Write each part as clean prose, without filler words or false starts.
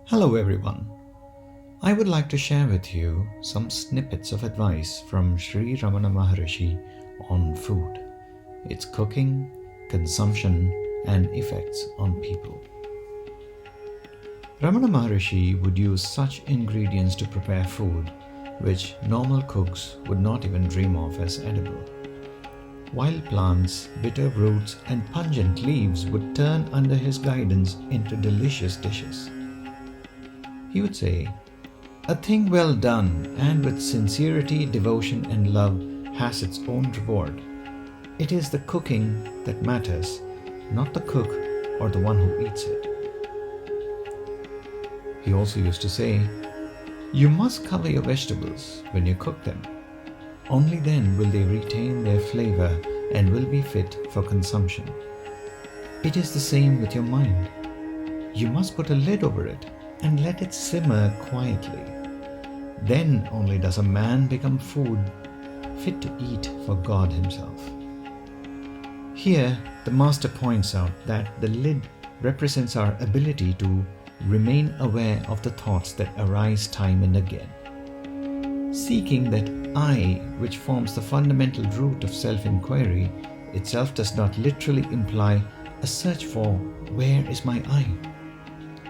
Hello everyone. I would like to share with you some snippets of advice from Sri Ramana Maharishi on food, its cooking, consumption, and effects on people. Ramana Maharishi would use such ingredients to prepare food which normal cooks would not even dream of as edible. Wild plants, bitter roots, and pungent leaves would turn under his guidance into delicious dishes. He would say, "A thing well done and with sincerity, devotion, and love has its own reward. It is the cooking that matters, not the cook or the one who eats it." He also used to say, "You must cover your vegetables when you cook them. Only then will they retain their flavor and will be fit for consumption. It is the same with your mind. You must put a lid over it and let it simmer quietly. Then only does a man become food fit to eat for God Himself." Here, the Master points out that the lid represents our ability to remain aware of the thoughts that arise time and again. Seeking that I, which forms the fundamental root of self-inquiry, itself does not literally imply a search for where is my I.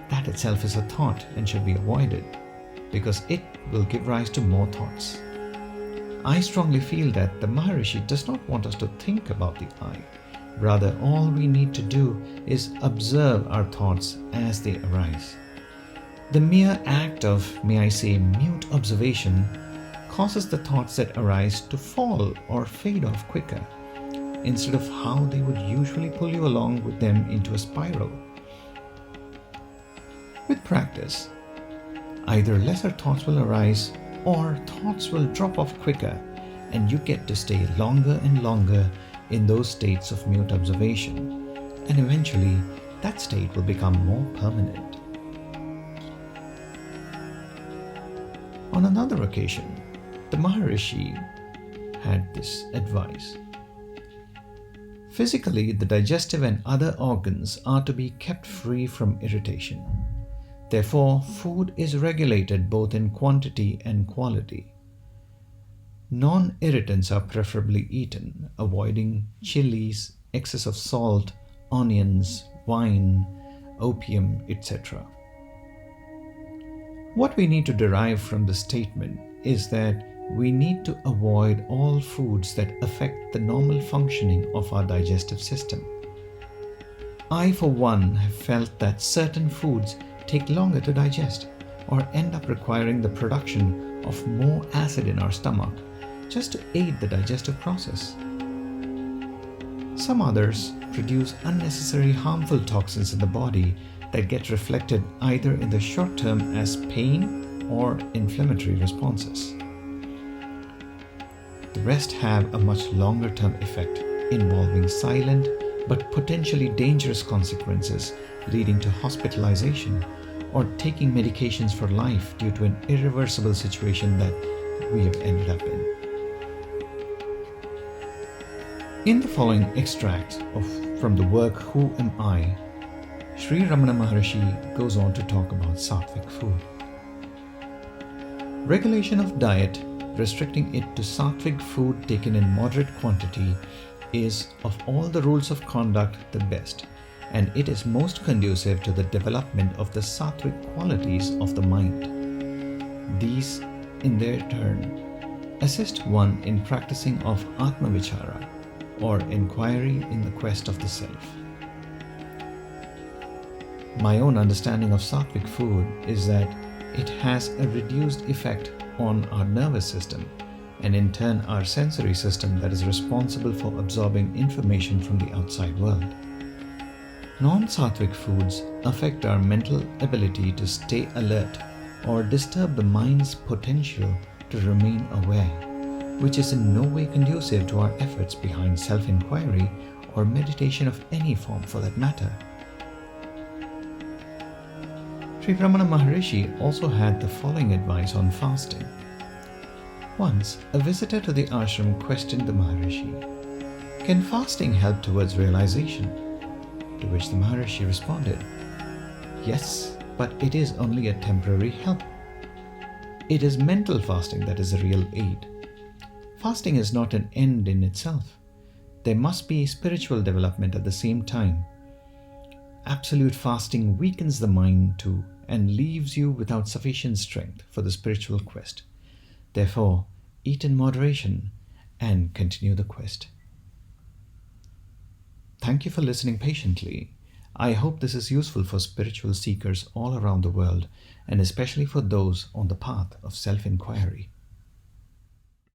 That itself is a thought and should be avoided, because it will give rise to more thoughts. I strongly feel that the Maharishi does not want us to think about the I. Rather, all we need to do is observe our thoughts as they arise. The mere act of, may I say, mute observation causes the thoughts that arise to fall or fade off quicker, instead of how they would usually pull you along with them into a spiral. With practice, either lesser thoughts will arise or thoughts will drop off quicker, and you get to stay longer and longer in those states of mute observation, and eventually that state will become more permanent. On another occasion, the Maharishi had this advice. Physically, the digestive and other organs are to be kept free from irritation. Therefore, food is regulated both in quantity and quality. Non-irritants are preferably eaten, avoiding chilies, excess of salt, onions, wine, opium, etc. What we need to derive from this statement is that we need to avoid all foods that affect the normal functioning of our digestive system. I, for one, have felt that certain foods take longer to digest or end up requiring the production of more acid in our stomach just to aid the digestive process. Some others produce unnecessary harmful toxins in the body that get reflected either in the short term as pain or inflammatory responses. The rest have a much longer term effect involving silent but potentially dangerous consequences leading to hospitalization or taking medications for life due to an irreversible situation that we have ended up in. In the following extract from the work Who Am I?, Sri Ramana Maharishi goes on to talk about sattvic food. Regulation of diet, restricting it to sattvic food taken in moderate quantity, is of all the rules of conduct the best, and it is most conducive to the development of the sattvic qualities of the mind. These, in their turn, assist one in practicing of Atma-vichara, or inquiry in the quest of the self. My own understanding of sattvic food is that it has a reduced effect on our nervous system, and in turn our sensory system that is responsible for absorbing information from the outside world. Non-sattvic foods affect our mental ability to stay alert or disturb the mind's potential to remain aware, which is in no way conducive to our efforts behind self-inquiry or meditation of any form for that matter. Sri Ramana Maharishi also had the following advice on fasting. Once, a visitor to the ashram questioned the Maharishi, "Can fasting help towards realization?" To which the Maharishi responded, "Yes, but it is only a temporary help. It is mental fasting that is a real aid. Fasting is not an end in itself. There must be spiritual development at the same time. Absolute fasting weakens the mind too and leaves you without sufficient strength for the spiritual quest. Therefore, eat in moderation and continue the quest. Thank you for listening patiently. I hope this is useful for spiritual seekers all around the world, and especially for those on the path of self-inquiry.